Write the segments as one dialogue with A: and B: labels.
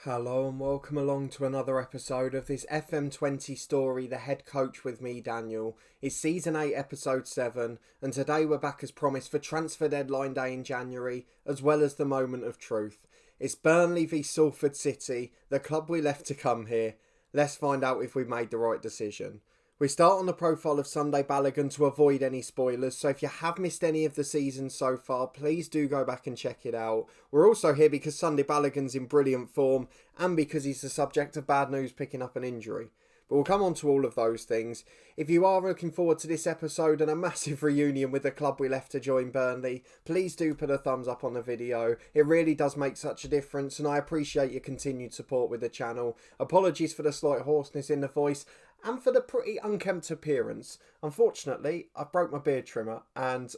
A: Hello and welcome along to another episode of this FM20 story, The Head Coach with me, Daniel. It's Season 8, Episode 7, and today we're back as promised for Transfer Deadline Day in January, as well as the moment of truth. It's Burnley v Salford City, the club we left to come here. Let's find out if we made the right decision. We start on the profile of Sunday Balogun to avoid any spoilers, so if you have missed any of the season so far, please do go back and check it out. We're also here because Sunday Balogun's in brilliant form and because he's the subject of bad news picking up an injury. But we'll come on to all of those things. If you are looking forward to this episode and a massive reunion with the club we left to join Burnley, please do put a thumbs up on the video. It really does make such a difference and I appreciate your continued support with the channel. Apologies for the slight hoarseness in the voice and for the pretty unkempt appearance. Unfortunately, I broke my beard trimmer and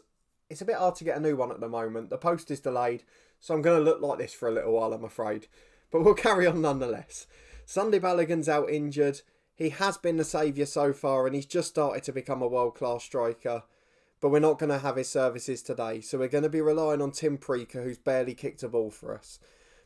A: it's a bit hard to get a new one at the moment. The post is delayed, so I'm going to look like this for a little while, I'm afraid. But we'll carry on nonetheless. Sunday Balogun's out injured. He has been the saviour so far and he's just started to become a world-class striker. But we're not going to have his services today, so we're going to be relying on Tim Preaker, who's barely kicked a ball for us.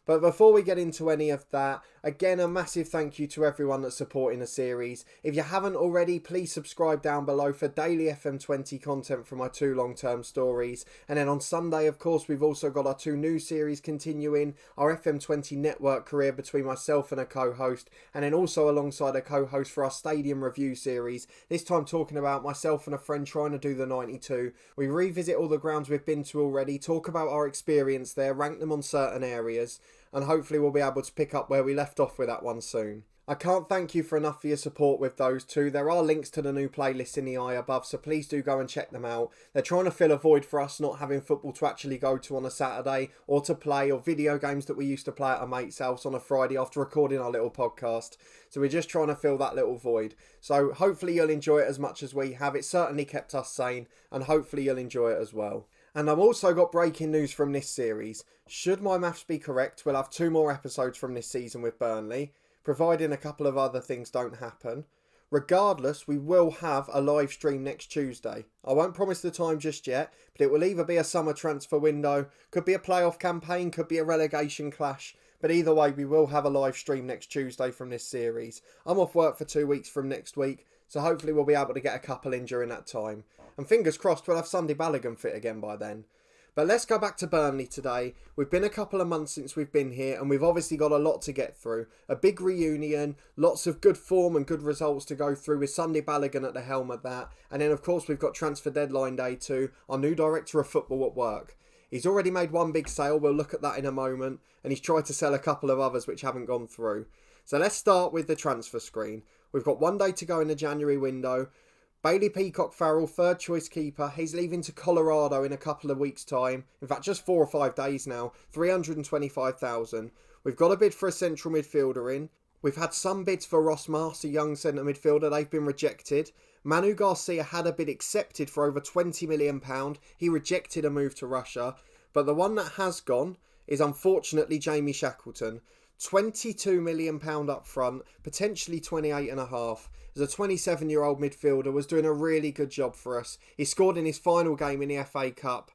A: But before we get into any of that, again, a massive thank you to everyone that's supporting the series. If you haven't already, please subscribe down below for daily FM20 content from my two long-term stories. And then on Sunday, of course, we've also got our two new series continuing, our FM20 network career between myself and a co-host, and then also alongside a co-host for our stadium review series, this time talking about myself and a friend trying to do the 92. We revisit all the grounds we've been to already, talk about our experience there, rank them on certain areas, and hopefully we'll be able to pick up where we left off with that one soon. I can't thank you for enough for your support with those two. There are links to the new playlists in the eye above, so please do go and check them out. They're trying to fill a void for us not having football to actually go to on a Saturday, or to play, or video games that we used to play at a mate's house on a Friday after recording our little podcast. So we're just trying to fill that little void. So hopefully you'll enjoy it as much as we have. It certainly kept us sane, and hopefully you'll enjoy it as well. And I've also got breaking news from this series. Should my maths be correct, we'll have 2 more episodes from this season with Burnley, providing a couple of other things don't happen. Regardless, we will have a live stream next Tuesday. I won't promise the time just yet, but it will either be a summer transfer window, could be a playoff campaign, could be a relegation clash, but either way we will have a live stream next Tuesday from this series. I'm off work for 2 weeks from next week, so hopefully we'll be able to get a couple in during that time. And fingers crossed we'll have Sunday Balogun fit again by then. But let's go back to Burnley today. We've been a couple of months since we've been here and we've obviously got a lot to get through. A big reunion, lots of good form and good results to go through with Sunday Balogun at the helm of that. And then of course we've got Transfer Deadline Day too, our new director of football at work. He's already made one big sale, we'll look at that in a moment, and he's tried to sell a couple of others which haven't gone through. So let's start with the transfer screen. We've got 1 day to go in the January window. Bailey Peacock-Farrell, third choice keeper. He's leaving to Colorado in a couple of weeks' time. In fact, just 4 or 5 days now. 325,000. We've got a bid for a central midfielder in. We've had some bids for Ross Marsh, a young centre midfielder. They've been rejected. Manu Garcia had a bid accepted for over £20 million. He rejected a move to Russia. But the one that has gone is unfortunately Jamie Shackleton. £22 million up front, potentially 28.5. As a 27-year-old midfielder, was doing a really good job for us. He scored in his final game in the FA Cup,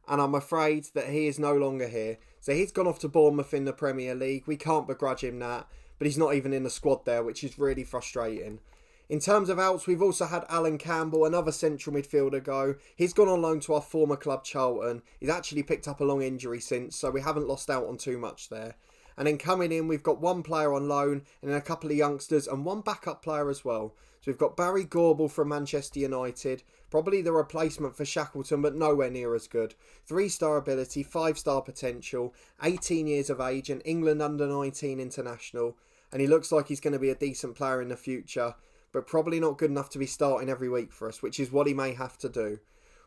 A: and I'm afraid that he is no longer here. So he's gone off to Bournemouth in the Premier League. We can't begrudge him that, but he's not even in the squad there, which is really frustrating. In terms of outs, we've also had Alan Campbell, another central midfielder, go. He's gone on loan to our former club, Charlton. He's actually picked up a long injury since, so we haven't lost out on too much there. And then coming in, we've got 1 player on loan and then a couple of youngsters and 1 backup player as well. So we've got Barry Gobble from Manchester United, probably the replacement for Shackleton, but nowhere near as good. 3-star ability, 5-star potential, 18 years of age and England under-19 international. And he looks like he's going to be a decent player in the future, but probably not good enough to be starting every week for us, which is what he may have to do.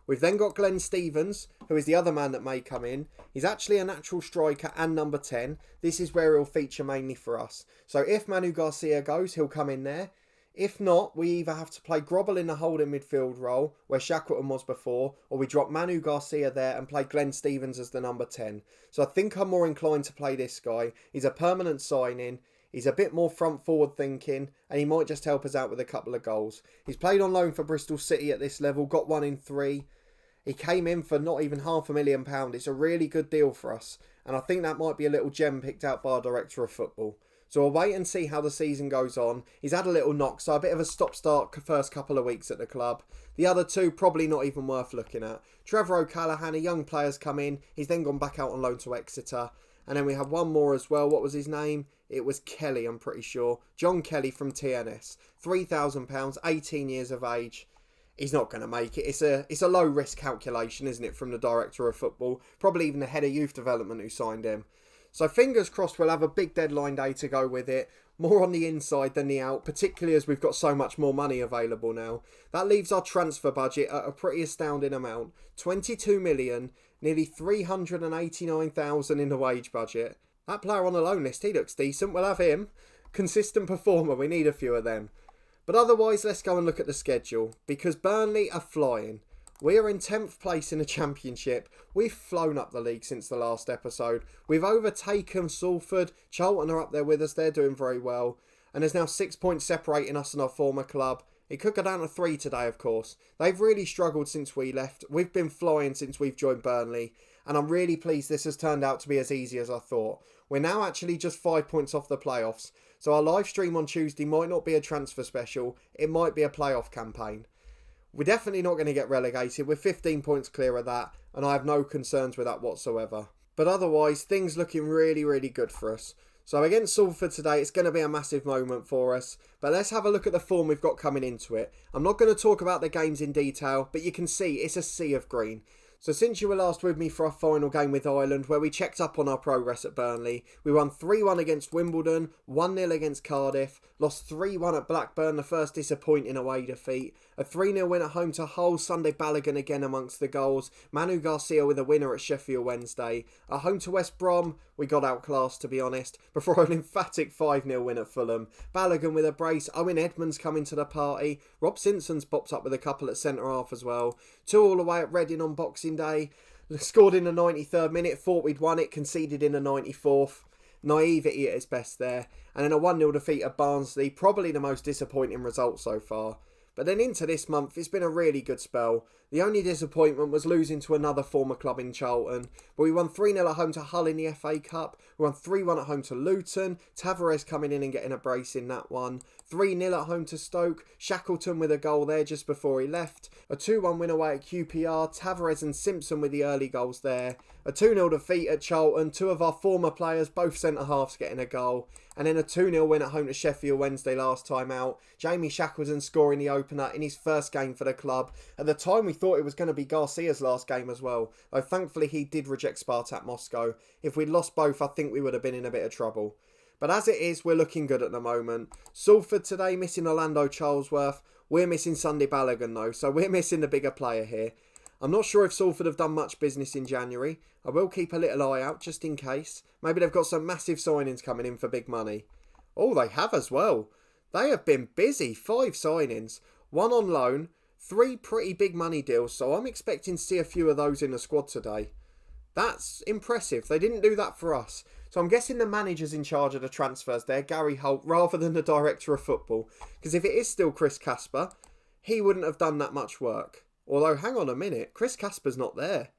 A: We've then got Glenn Stevens, who is the other man that may come in. He's actually a natural striker and number 10. This is where he'll feature mainly for us. So if Manu Garcia goes, he'll come in there. If not, we either have to play Gobble in the holding midfield role, where Shackleton was before, or we drop Manu Garcia there and play Glenn Stevens as the number 10. So I think I'm more inclined to play this guy. He's a permanent signing. He's a bit more front forward thinking, and he might just help us out with a couple of goals. He's played on loan for Bristol City at this level, got 1 in 3. He came in for not even £500,000. It's a really good deal for us, and I think that might be a little gem picked out by our director of football. So we'll wait and see how the season goes on. He's had a little knock, so a bit of a stop-start first couple of weeks at the club. The other two, probably not even worth looking at. Trevor O'Callaghan, a young player's come in. He's then gone back out on loan to Exeter. And then we have one more as well. What was his name? It was Kelly, I'm pretty sure. John Kelly from TNS. £3,000, 18 years of age. He's not going to make it. It's a low-risk calculation, isn't it, from the director of football? Probably even the head of youth development who signed him. So fingers crossed we'll have a big deadline day to go with it. More on the inside than the out, particularly as we've got so much more money available now. That leaves our transfer budget at a pretty astounding amount. 22 million, nearly 389,000 in the wage budget. That player on the loan list, he looks decent. We'll have him. Consistent performer, we need a few of them. But otherwise, let's go and look at the schedule. Because Burnley are flying. We are in 10th place in the Championship. We've flown up the league since the last episode. We've overtaken Salford. Charlton are up there with us. They're doing very well. And there's now 6 points separating us and our former club. It could go down to 3 today, of course. They've really struggled since we left. We've been flying since we've joined Burnley. And I'm really pleased this has turned out to be as easy as I thought. We're now actually just 5 points off the playoffs. So our live stream on Tuesday might not be a transfer special. It might be a playoff campaign. We're definitely not going to get relegated. We're 15 points clear of that, and I have no concerns with that whatsoever. But otherwise, things looking really, really good for us. So against Salford today, it's going to be a massive moment for us. But let's have a look at the form we've got coming into it. I'm not going to talk about the games in detail, but you can see it's a sea of green. So since you were last with me for our final game with Ireland, where we checked up on our progress at Burnley, we won 3-1 against Wimbledon, 1-0 against Cardiff, lost 3-1 at Blackburn, the first disappointing away defeat, a 3-0 win at home to Hull, Sunday Balogun again amongst the goals, Manu Garcia with a winner at Sheffield Wednesday, at home to West Brom, we got outclassed to be honest, before an emphatic 5-0 win at Fulham, Balogun with a brace, Owen Edmonds coming to the party, Rob Simpson's popped up with a couple at centre-half as well, 2 all away at Reading on Boxing Day, scored in the 93rd minute, thought we'd won it, conceded in the 94th. Naivety at its best there. And then a 1-0 defeat at Barnsley, probably the most disappointing result so far. But then into this month, it's been a really good spell. The only disappointment was losing to another former club in Charlton. But we won 3-0 at home to Hull in the FA Cup. We won 3-1 at home to Luton. Tavares coming in and getting a brace in that one. 3-0 at home to Stoke. Shackleton with a goal there just before he left. A 2-1 win away at QPR. Tavares and Simpson with the early goals there. A 2-0 defeat at Charlton. 2 of our former players, both centre-halves, getting a goal. And then a 2-0 win at home to Sheffield Wednesday last time out. Jamie Shackleton scoring the opener in his first game for the club. At the time we thought it was going to be Garcia's last game as well. Though thankfully he did reject Spartak Moscow. If we'd lost both, I think we would have been in a bit of trouble. But as it is, we're looking good at the moment. Salford today missing Orlando Charlesworth. We're missing Sunday Balogun though, so we're missing the bigger player here. I'm not sure if Salford have done much business in January. I will keep a little eye out just in case. Maybe they've got some massive signings coming in for big money. Oh, they have as well. They have been busy. 5 signings. 1 on loan. 3 pretty big money deals, so I'm expecting to see a few of those in the squad today. That's impressive. They didn't do that for us. So I'm guessing the manager's in charge of the transfers there, Gary Holt, rather than the director of football. Because if it is still Chris Casper, he wouldn't have done that much work. Although, hang on a minute, Chris Casper's not there.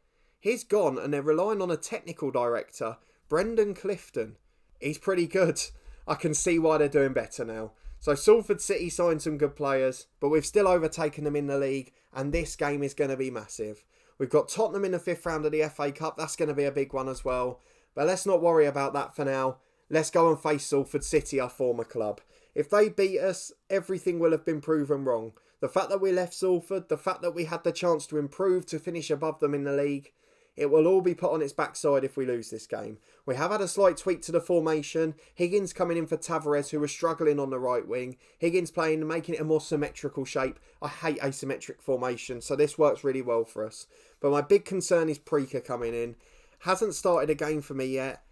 A: He's gone and they're relying on a technical director, Brendan Clifton. He's pretty good. I can see why they're doing better now. So Salford City signed some good players, but we've still overtaken them in the league, and this game is going to be massive. We've got Tottenham in the 5th round of the FA Cup. That's going to be a big one as well. But let's not worry about that for now. Let's go and face Salford City, our former club. If they beat us, everything will have been proven wrong. The fact that we left Salford, the fact that we had the chance to improve to finish above them in the league, it will all be put on its backside if we lose this game. We have had a slight tweak to the formation. Higgins coming in for Tavares, who was struggling on the right wing. Higgins playing, making it a more symmetrical shape. I hate asymmetric formation, so this works really well for us. But my big concern is Preaker coming in. Hasn't started a game for me yet.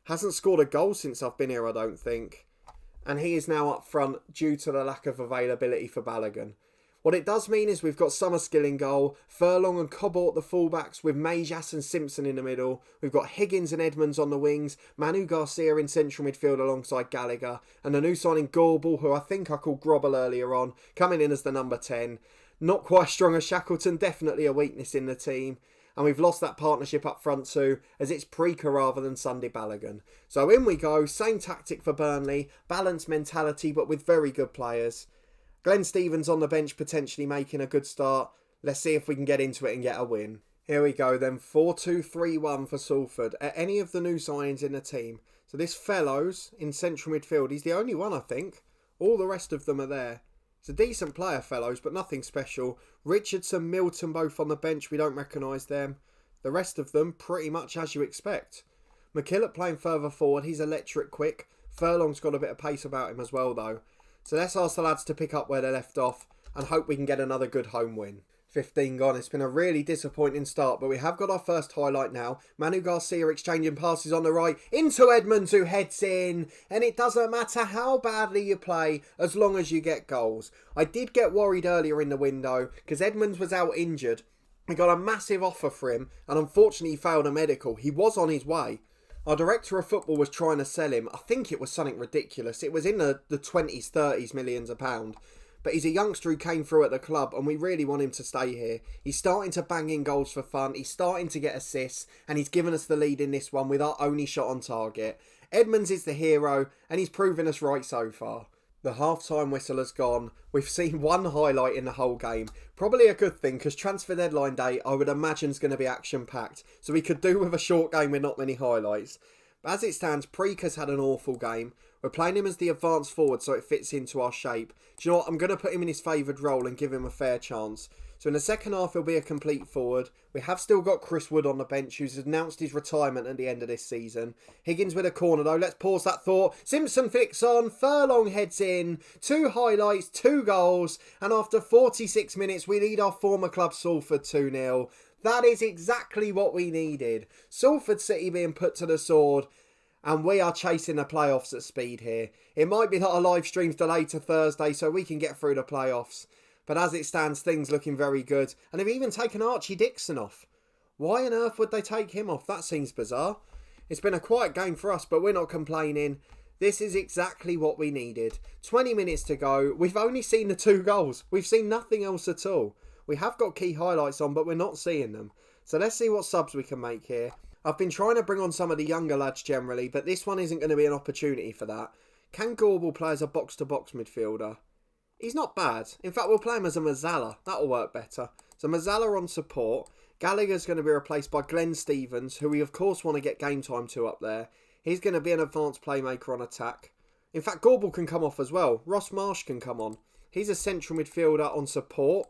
A: Hasn't scored a goal since I've been here, I don't think. And he is now up front due to the lack of availability for Balogun. What it does mean is we've got Summerskill in goal, Furlong and Cobble at the fullbacks with Majas and Simpson in the middle. We've got Higgins and Edmonds on the wings, Manu Garcia in central midfield alongside Gallagher, and the new signing Gobble, who I think I called Gobble earlier on, coming in as the number 10. Not quite as strong as Shackleton, definitely a weakness in the team. And we've lost that partnership up front too, as it's Preaker rather than Sunday Balogun. So in we go, same tactic for Burnley, balanced mentality but with very good players. Glenn Stevens on the bench potentially making a good start. Let's see if we can get into it and get a win. Here we go then, 4-2-3-1 for Salford. Are any of the new signings in the team? So this Fellows in central midfield, he's the only one I think. All the rest of them are there. He's a decent player, Fellows, but nothing special. Richardson, Milton both on the bench, we don't recognise them. The rest of them pretty much as you expect. McKillop playing further forward, he's electric quick. Furlong's got a bit of pace about him as well though. So let's ask the lads to pick up where they left off and hope we can get another good home win. 15 gone. It's been a really disappointing start, but we have got our first highlight now. Manu Garcia exchanging passes on the right into Edmonds, who heads in. And it doesn't matter how badly you play as long as you get goals. I did get worried earlier in the window because Edmonds was out injured. We got a massive offer for him and unfortunately he failed a medical. He was on his way. Our director of football was trying to sell him. I think it was something ridiculous. It was in the 20s, 30s millions of pounds. But he's a youngster who came through at the club and we really want him to stay here. He's starting to bang in goals for fun. He's starting to get assists and he's given us the lead in this one with our only shot on target. Edmonds is the hero and he's proven us right so far. The half-time whistle has gone. We've seen one highlight in the whole game. Probably a good thing because transfer deadline day I would imagine is going to be action-packed. So we could do with a short game with not many highlights. But as it stands, Preaker's had an awful game. We're playing him as the advanced forward so it fits into our shape. Do you know what? I'm going to put him in his favoured role and give him a fair chance. So in the second half, he'll be a complete forward. We have still got Chris Wood on the bench, who's announced his retirement at the end of this season. Higgins with a corner though. Let's pause that thought. Simpson flicks on. Furlong heads in. 2 highlights, 2 goals. And after 46 minutes, we lead our former club Salford 2-0. That is exactly what we needed. Salford City being put to the sword. And we are chasing the playoffs at speed here. It might be that our live stream's delayed to Thursday so we can get through the playoffs. But as it stands, things looking very good. And they've even taken Archie Dixon off. Why on earth would they take him off? That seems bizarre. It's been a quiet game for us, but we're not complaining. This is exactly what we needed. 20 minutes to go. We've only seen the 2 goals. We've seen nothing else at all. We have got key highlights on, but we're not seeing them. So let's see what subs we can make here. I've been trying to bring on some of the younger lads generally, but this one isn't going to be an opportunity for that. Can Gobble play as a box-to-box midfielder? He's not bad. In fact, we'll play him as a Mazzala. That'll work better. So Mazzala on support. Gallagher's going to be replaced by Glenn Stevens, who we of course want to get game time to up there. He's going to be an advanced playmaker on attack. In fact, Gobble can come off as well. Ross Marsh can come on. He's a central midfielder on support.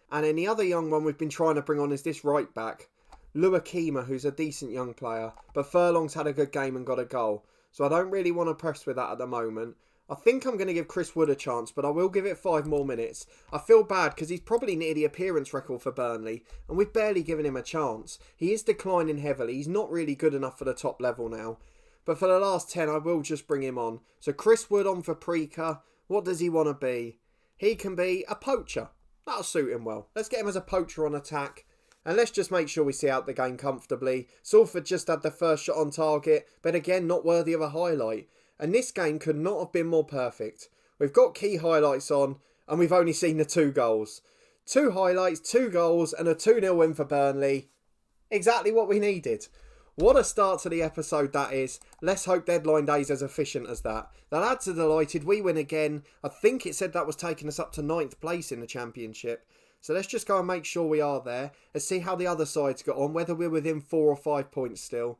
A: And then the other young one we've been trying to bring on is this right back. Luakima, who's a decent young player, but Furlong's had a good game and got a goal. So I don't really want to press with that at the moment. I think I'm going to give Chris Wood a chance, but I will give it 5 more minutes. I feel bad because he's probably near the appearance record for Burnley, and we've barely given him a chance. He is declining heavily. He's not really good enough for the top level now. But for the last 10, I will just bring him on. So Chris Wood on for Preaker. What does he want to be? He can be a poacher. That'll suit him well. Let's get him as a poacher on attack. And let's just make sure we see out the game comfortably. Salford just had the first shot on target, but again, not worthy of a highlight. And this game could not have been more perfect. We've got key highlights on, and we've only seen the 2 goals. 2 highlights, 2 goals, and a 2-0 win for Burnley. Exactly what we needed. What a start to the episode that is. Let's hope deadline day's as efficient as that. The lads are delighted. We win again. I think it said that was taking us up to 9th place in the championship. So let's just go and make sure we are there. Let's see how the other side's got on, whether we're within 4 or 5 points still.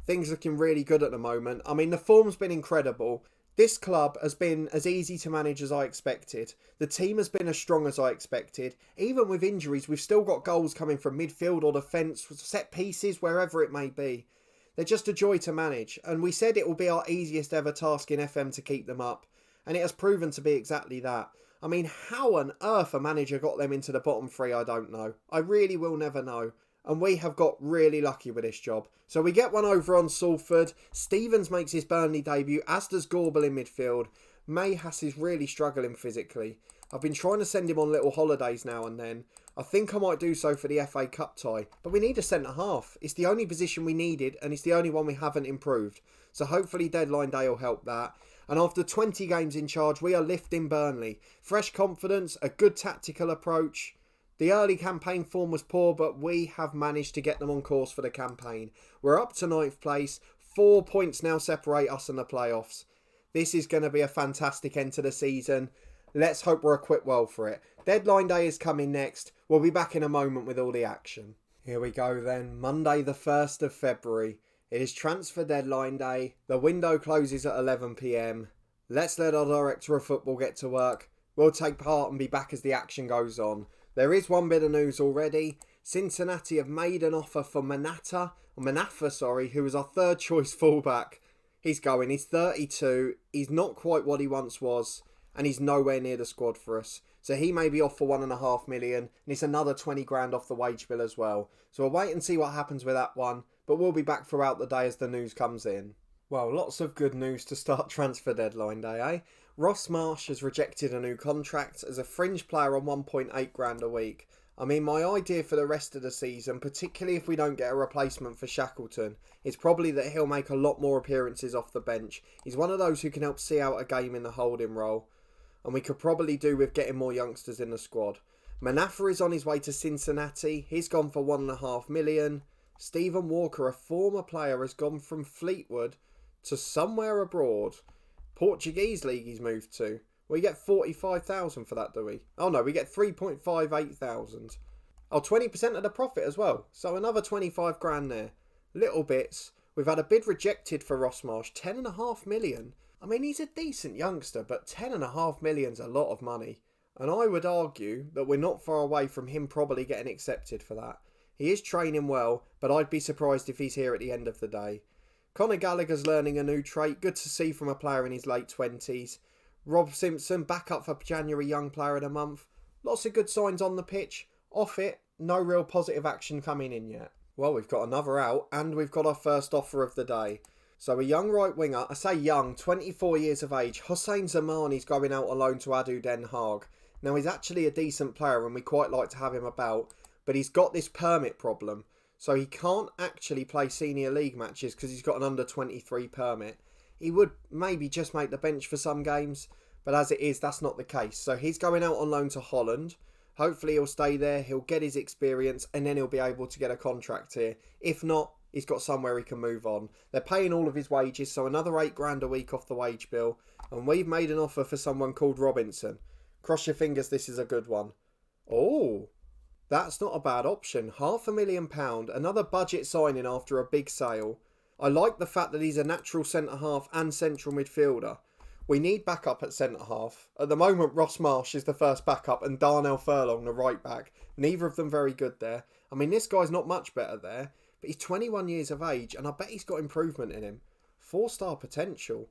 A: Things looking really good at the moment. I mean, the form's been incredible. This club has been as easy to manage as I expected. The team has been as strong as I expected. Even with injuries, we've still got goals coming from midfield or defence, set pieces, wherever it may be. They're just a joy to manage. And we said it will be our easiest ever task in FM to keep them up. And it has proven to be exactly that. I mean, how on earth a manager got them into the bottom 3, I don't know. I really will never know. And we have got really lucky with this job. So we get one over on Salford. Stevens makes his Burnley debut, as does Gobble in midfield. Mayhass is really struggling physically. I've been trying to send him on little holidays now and then. I think I might do so for the FA Cup tie. But we need a centre-half. It's the only position we needed, and it's the only one we haven't improved. So hopefully deadline day will help that. And after 20 games in charge, we are lifting Burnley. Fresh confidence, a good tactical approach. The early campaign form was poor, but we have managed to get them on course for the campaign. We're up to 9th place. 4 points now separate us in the playoffs. This is going to be a fantastic end to the season. Let's hope we're equipped well for it. Deadline day is coming next. We'll be back in a moment with all the action. Here we go then. Monday the 1st of February. It is transfer deadline day. The window closes at 11 p.m. Let's let our director of football get to work. We'll take part and be back as the action goes on. There is one bit of news already. Cincinnati have made an offer for Manafa, who was our third choice fullback. He's going. He's 32. He's not quite what he once was. And he's nowhere near the squad for us. So he may be off for $1.5 million. And it's another 20 grand off the wage bill as well. So we'll wait and see what happens with that one. But we'll be back throughout the day as the news comes in. Well, lots of good news to start transfer deadline day, eh? Ross Marsh has rejected a new contract as a fringe player on 1.8 grand a week. I mean, my idea for the rest of the season, particularly if we don't get a replacement for Shackleton, is probably that he'll make a lot more appearances off the bench. He's one of those who can help see out a game in the holding role. And we could probably do with getting more youngsters in the squad. Manafa is on his way to Cincinnati. He's gone for $1.5 million. Stephen Walker, a former player, has gone from Fleetwood to somewhere abroad. Portuguese league he's moved to. We get 45,000 for that, do we? Oh no, we get 3.58 thousand. Oh, 20% of the profit as well. So another 25 grand there. Little bits. We've had a bid rejected for Ross Marsh. 10.5 million. I mean, he's a decent youngster, but 10.5 million's a lot of money. And I would argue that we're not far away from him probably getting accepted for that. He is training well, but I'd be surprised if he's here at the end of the day. Conor Gallagher's learning a new trait. Good to see from a player in his late 20s. Rob Simpson, back up for January Young Player of the Month. Lots of good signs on the pitch. Off it, no real positive action coming in yet. Well, we've got another out, and we've got our first offer of the day. So a young right winger, I say young, 24 years of age, Hossein Zamani's going out on loan to Adu Den Haag. Now he's actually a decent player and we quite like to have him about, but he's got this permit problem. So he can't actually play senior league matches because he's got an under 23 permit. He would maybe just make the bench for some games, but as it is, that's not the case. So he's going out on loan to Holland. Hopefully he'll stay there, he'll get his experience, and then he'll be able to get a contract here. If not, he's got somewhere he can move on. They're paying all of his wages, so another 8 grand a week off the wage bill. And we've made an offer for someone called Robinson. Cross your fingers this is a good one. Oh, that's not a bad option. £500,000, another budget signing after a big sale. I like the fact that he's a natural centre-half and central midfielder. We need backup at centre-half. At the moment, Ross Marsh is the first backup and Darnell Furlong the right back. Neither of them very good there. I mean, this guy's not much better there, but he's 21 years of age and I bet he's got improvement in him. 4-star potential.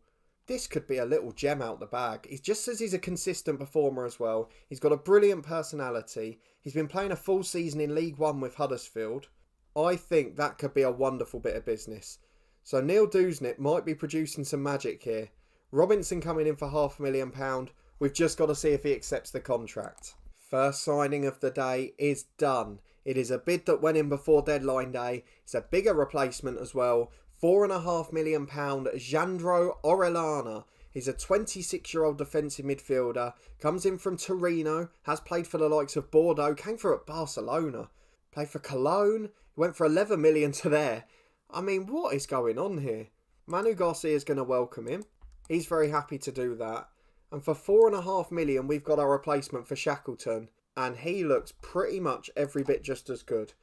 A: This could be a little gem out the bag. He just says he's a consistent performer as well. He's got a brilliant personality. He's been playing a full season in League One with Huddersfield. I think that could be a wonderful bit of business. So Neil Dusnip might be producing some magic here. Robinson coming in for £500,000. We've just got to see if he accepts the contract. First signing of the day is done. It is a bid that went in before deadline day. It's a bigger replacement as well. £4.5 million, Jandro Orellana. He's a 26-year-old defensive midfielder. Comes in from Torino. Has played for the likes of Bordeaux. Came through at Barcelona. Played for Cologne. Went for 11 million to there. I mean, what is going on here? Manu Garcia is going to welcome him. He's very happy to do that. And for £4.5 million, we've got our replacement for Shackleton. And he looks pretty much every bit just as good.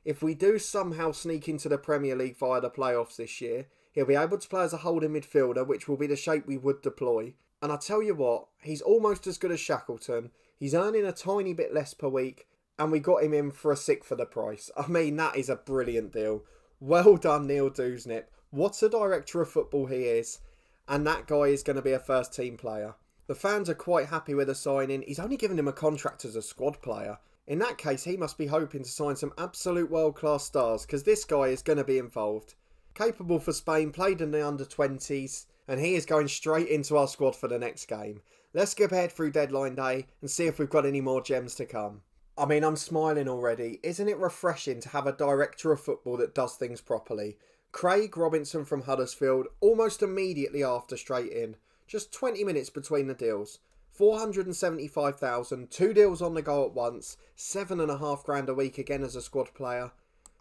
A: If we do somehow sneak into the Premier League via the playoffs this year, he'll be able to play as a holding midfielder, which will be the shape we would deploy. And I tell you what, he's almost as good as Shackleton. He's earning a tiny bit less per week, and we got him in for a sixth of the price. I mean, that is a brilliant deal. Well done, Neil Dusnip. What a director of football he is. And that guy is going to be a first team player. The fans are quite happy with the signing. He's only given him a contract as a squad player. In that case, he must be hoping to sign some absolute world-class stars because this guy is going to be involved. Capable for Spain, played in the under-20s, and he is going straight into our squad for the next game. Let's skip ahead through deadline day and see if we've got any more gems to come. I mean, I'm smiling already. Isn't it refreshing to have a director of football that does things properly? Craig Robinson from Huddersfield, almost immediately after straight in. Just 20 minutes between the deals. 475,000, 2 deals on the go at once, 7.5 grand a week again as a squad player,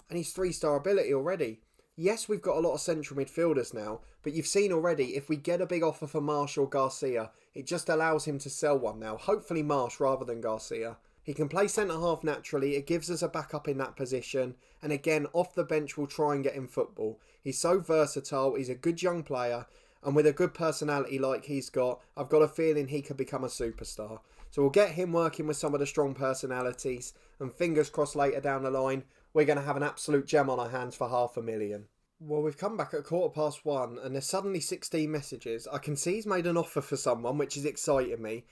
A: and he's 3-star ability already. Yes, we've got a lot of central midfielders now, but you've seen already, if we get a big offer for Marsh or Garcia, it just allows him to sell one now. Hopefully Marsh rather than Garcia. He can play centre-half naturally, it gives us a backup in that position, and again, off the bench we'll try and get him football. He's so versatile, he's a good young player, and with a good personality like he's got, I've got a feeling he could become a superstar. So we'll get him working with some of the strong personalities, and fingers crossed later down the line, we're going to have an absolute gem on our hands for $500,000. Well, we've come back at 1:15 and there's suddenly 16 messages. I can see he's made an offer for someone, which is exciting me.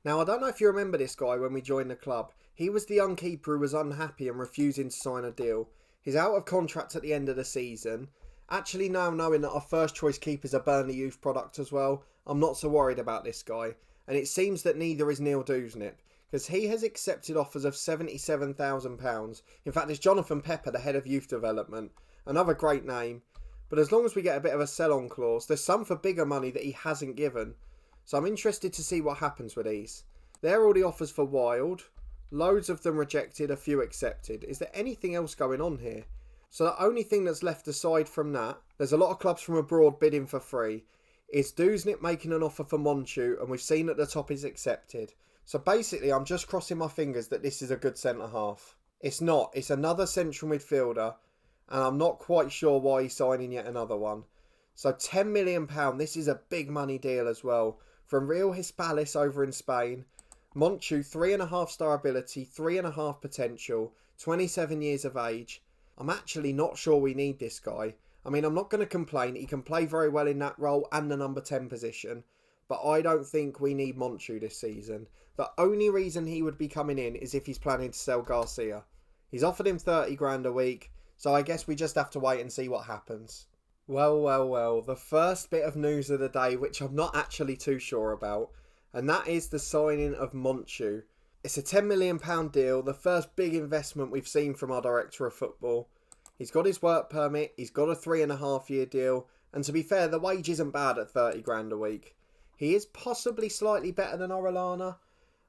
A: Now, I don't know if you remember this guy when we joined the club. He was the young keeper who was unhappy and refusing to sign a deal. He's out of contract at the end of the season. Actually, now knowing that our first choice keeper's a Burnley youth product as well, I'm not so worried about this guy. And it seems that neither is Neil Dewsnip, because he has accepted offers of £77,000. In fact, it's Jonathan Pepper, the head of youth development. Another great name. But as long as we get a bit of a sell-on clause, there's some for bigger money that he hasn't given. So I'm interested to see what happens with these. There are all the offers for Wild. Loads of them rejected, a few accepted. Is there anything else going on here? So the only thing that's left aside from that, there's a lot of clubs from abroad bidding for free, is Dewsnip making an offer for Monchu, and we've seen at the top is accepted. So basically, I'm just crossing my fingers that this is a good centre-half. It's not. It's another central midfielder, and I'm not quite sure why he's signing yet another one. So £10 million, this is a big money deal as well. From Real Hispalis over in Spain. Monchu, 3.5-star ability, 3.5 potential, 27 years of age. I'm actually not sure we need this guy. I mean, I'm not going to complain. He can play very well in that role and the number 10 position. But I don't think we need Monchu this season. The only reason he would be coming in is if he's planning to sell Garcia. He's offered him 30 grand a week. So I guess we just have to wait and see what happens. Well, the first bit of news of the day, which I'm not actually too sure about, and that is the signing of Monchu. It's a £10 million deal, the first big investment we've seen from our director of football. He's got his work permit, he's got a 3.5-year deal, and to be fair, the wage isn't bad at 30 grand a week. He is possibly slightly better than Orellana,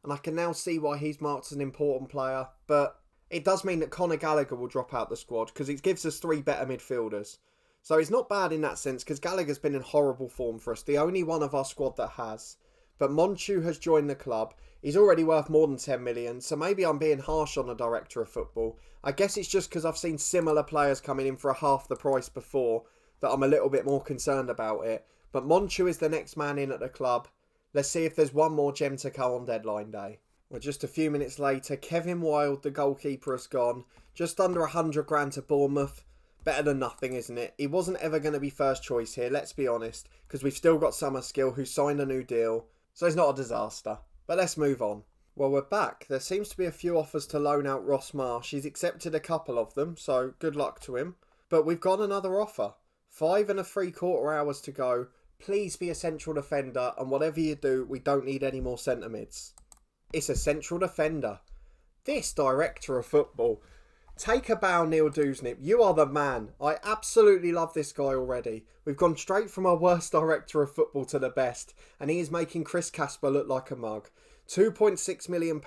A: and I can now see why he's marked as an important player, but it does mean that Conor Gallagher will drop out the squad because it gives us 3 better midfielders. So it's not bad in that sense because Gallagher's been in horrible form for us, the only one of our squad that has. But Monchu has joined the club. He's already worth more than 10 million, so maybe I'm being harsh on the director of football. I guess it's just because I've seen similar players coming in for a half the price before that I'm a little bit more concerned about it. But Monchu is the next man in at the club. Let's see if there's one more gem to go on deadline day. Well, just a few minutes later, Kevin Wild, the goalkeeper, has gone. Just under 100 grand to Bournemouth. Better than nothing, isn't it? He wasn't ever going to be first choice here, let's be honest, because we've still got Summerskill who signed a new deal. So it's not a disaster. But let's move on. Well, we're back. There seems to be a few offers to loan out Ross Marsh. He's accepted a couple of them, so good luck to him. But we've got another offer. 5 3/4 hours to go. Please be a central defender, and whatever you do, we don't need any more centre mids. It's a central defender. This director of football. Take a bow, Neil Dewsnip. You are the man. I absolutely love this guy already. We've gone straight from our worst director of football to the best, and he is making Chris Casper look like a mug. £2.6 million.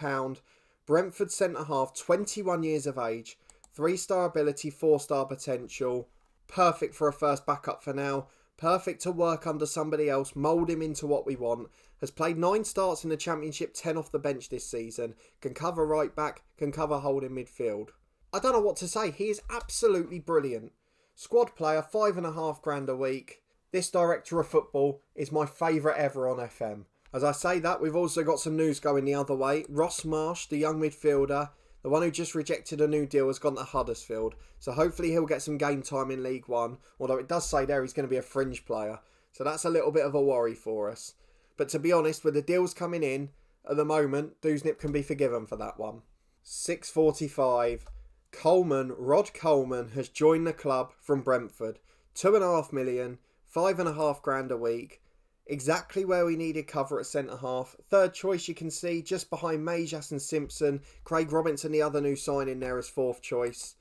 A: Brentford centre-half, 21 years of age. 3-star ability, 4-star potential. Perfect for a first backup for now. Perfect to work under somebody else, mould him into what we want. Has played 9 starts in the Championship, 10 off the bench this season. Can cover right back, can cover holding midfield. I don't know what to say. He is absolutely brilliant. Squad player, 5.5 grand a week. This director of football is my favourite ever on FM. As I say that, we've also got some news going the other way. Ross Marsh, the young midfielder, the one who just rejected a new deal, has gone to Huddersfield. So hopefully he'll get some game time in League One. Although it does say there he's going to be a fringe player. So that's a little bit of a worry for us. But to be honest, with the deals coming in, at the moment, Dewsnip can be forgiven for that one. 6:45. Rod Coleman has joined the club from Brentford. 2.5 million, 5.5 grand a week. Exactly where we needed cover at centre-half. Third choice you can see, just behind Majas and Simpson. Craig Robinson, the other new signing there, as 4th choice.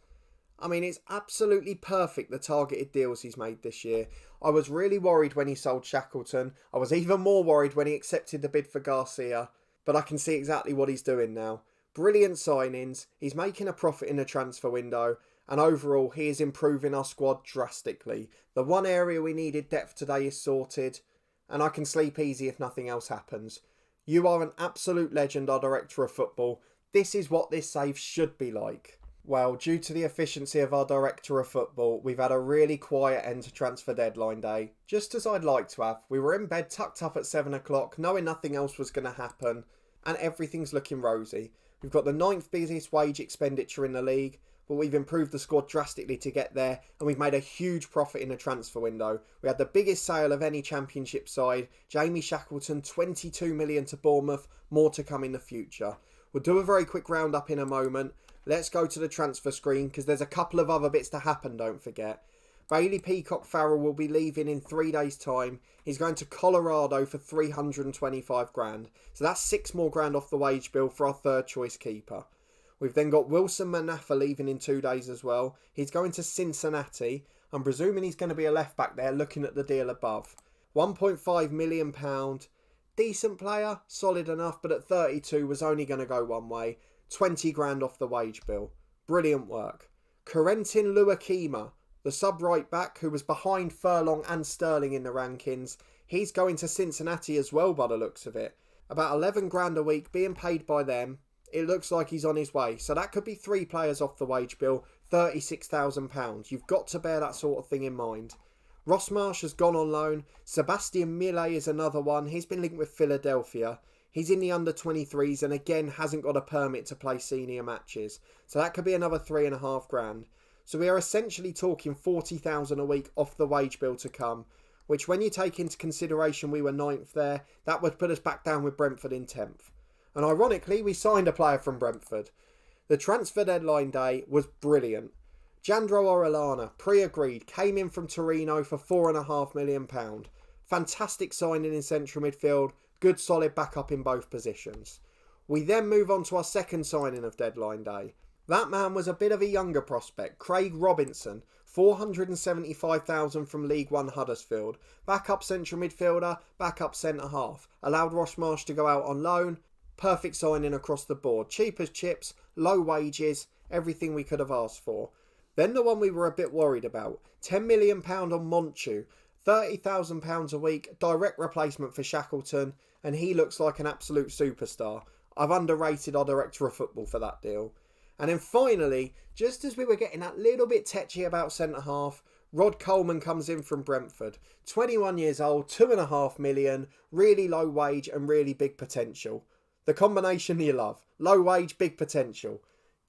A: I mean, it's absolutely perfect, the targeted deals he's made this year. I was really worried when he sold Shackleton. I was even more worried when he accepted the bid for Garcia. But I can see exactly what he's doing now. Brilliant signings, he's making a profit in the transfer window, and overall he is improving our squad drastically. The one area we needed depth today is sorted, and I can sleep easy if nothing else happens. You are an absolute legend, our director of football. This is what this save should be like. Well, due to the efficiency of our director of football, we've had a really quiet end to transfer deadline day. Just as I'd like to have. We were in bed tucked up at 7 o'clock, knowing nothing else was going to happen, and everything's looking rosy. We've got the 9th busiest wage expenditure in the league, but we've improved the squad drastically to get there, and we've made a huge profit in the transfer window. We had the biggest sale of any championship side. Jamie Shackleton, 22 million to Bournemouth, more to come in the future. We'll do a very quick roundup in a moment. Let's go to the transfer screen because there's a couple of other bits to happen, don't forget. Bailey Peacock Farrell will be leaving in 3 days' time. He's going to Colorado for 325 grand. So that's 6 more grand off the wage bill for our third choice keeper. We've then got Wilson Manafa leaving in 2 days as well. He's going to Cincinnati. I'm presuming he's going to be a left back there looking at the deal above. £1.5 million. Decent player, solid enough, but at 32 was only going to go one way. 20 grand off the wage bill. Brilliant work. Corentin Luakima, the sub right back who was behind Furlong and Sterling in the rankings, he's going to Cincinnati as well by the looks of it. About 11 grand a week being paid by them. It looks like he's on his way. So that could be 3 players off the wage bill, £36,000. You've got to bear that sort of thing in mind. Ross Marsh has gone on loan. Sebastian Millet is another one. He's been linked with Philadelphia. He's in the under-23s and again hasn't got a permit to play senior matches. So that could be another 3.5 grand. So we are essentially talking 40,000 a week off the wage bill to come, which when you take into consideration we were 9th there, that would put us back down with Brentford in 10th. And ironically, we signed a player from Brentford. The transfer deadline day was brilliant. Jandro Orellana, pre-agreed, came in from Torino for £4.5 million. Fantastic signing in central midfield. Good solid backup in both positions. We then move on to our second signing of deadline day. That man was a bit of a younger prospect, Craig Robinson, £475,000 from League One Huddersfield. Backup central midfielder, backup centre half. Allowed Ross Marsh to go out on loan. Perfect signing across the board. Cheap as chips, low wages, everything we could have asked for. Then the one we were a bit worried about, £10 million on Monchu. £30,000 a week, direct replacement for Shackleton, and he looks like an absolute superstar. I've underrated our director of football for that deal. And then finally, just as we were getting that little bit tetchy about centre-half, Rod Coleman comes in from Brentford. 21 years old, £2.5 million, really low wage and really big potential. The combination you love. Low wage, big potential.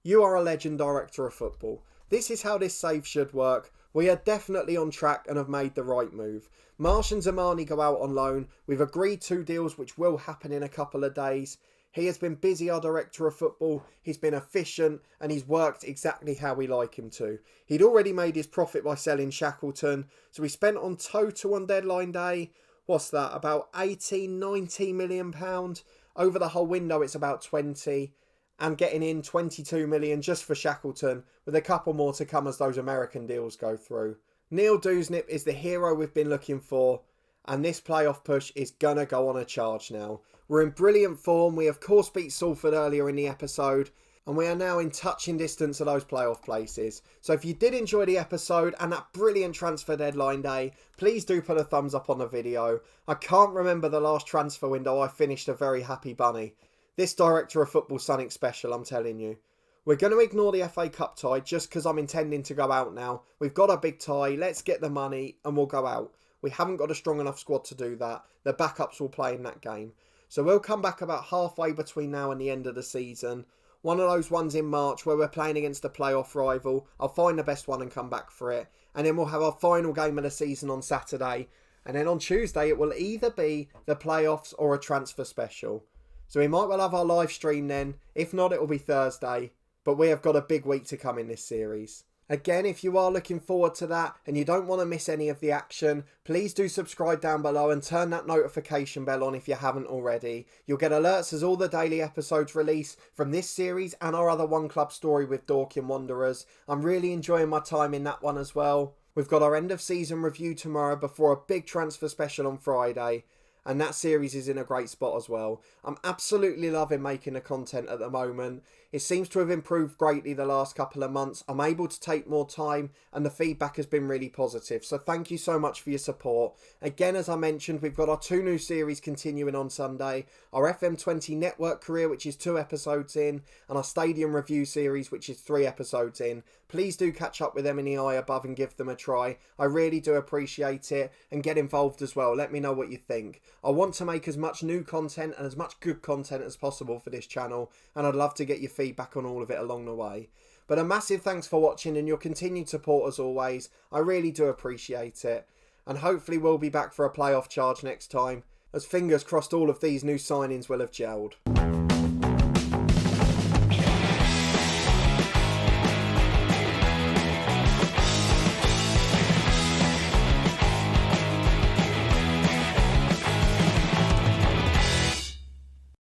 A: You are a legend, director of football. This is how this save should work. We are definitely on track and have made the right move. Marsh and Zamani go out on loan. We've agreed 2 deals which will happen in a couple of days. He has been busy, our director of football. He's been efficient and he's worked exactly how we like him to. He'd already made his profit by selling Shackleton. So we spent on total on deadline day, what's that, about 18, 19 million pounds. Over the whole window it's about 20. And getting in 22 million just for Shackleton, with a couple more to come as those American deals go through. Neil Dewsnip is the hero we've been looking for, and this playoff push is gonna go on a charge now. We're in brilliant form. We of course beat Salford earlier in the episode, and we are now in touching distance of those playoff places. So if you did enjoy the episode and that brilliant transfer deadline day, please do put a thumbs up on the video. I can't remember the last transfer window I finished a very happy bunny. This director of football's something special, I'm telling you. We're going to ignore the FA Cup tie just because I'm intending to go out now. We've got a big tie, let's get the money and we'll go out. We haven't got a strong enough squad to do that. The backups will play in that game. So we'll come back about halfway between now and the end of the season. One of those ones in March where we're playing against a playoff rival. I'll find the best one and come back for it. And then we'll have our final game of the season on Saturday. And then on Tuesday it will either be the playoffs or a transfer special. So we might well have our live stream then. If not, it will be Thursday. But we have got a big week to come in this series. Again, if you are looking forward to that and you don't want to miss any of the action, please do subscribe down below and turn that notification bell on if you haven't already. You'll get alerts as all the daily episodes release from this series and our other One Club story with Dorking Wanderers. I'm really enjoying my time in that one as well. We've got our end of season review tomorrow before a big transfer special on Friday. And that series is in a great spot as well. I'm absolutely loving making the content at the moment. It seems to have improved greatly the last couple of months. I'm able to take more time and the feedback has been really positive. So thank you so much for your support. Again, as I mentioned, we've got our 2 new series continuing on Sunday. Our FM20 network career, which is 2 episodes in, and our stadium review series, which is 3 episodes in. Please do catch up with them in the eye above and give them a try. I really do appreciate it, and get involved as well. Let me know what you think. I want to make as much new content and as much good content as possible for this channel, and I'd love to get your feedback on all of it along the way. But a massive thanks for watching and your continued support as always. I really do appreciate it. And hopefully we'll be back for a playoff charge next time, as fingers crossed all of these new signings will have gelled.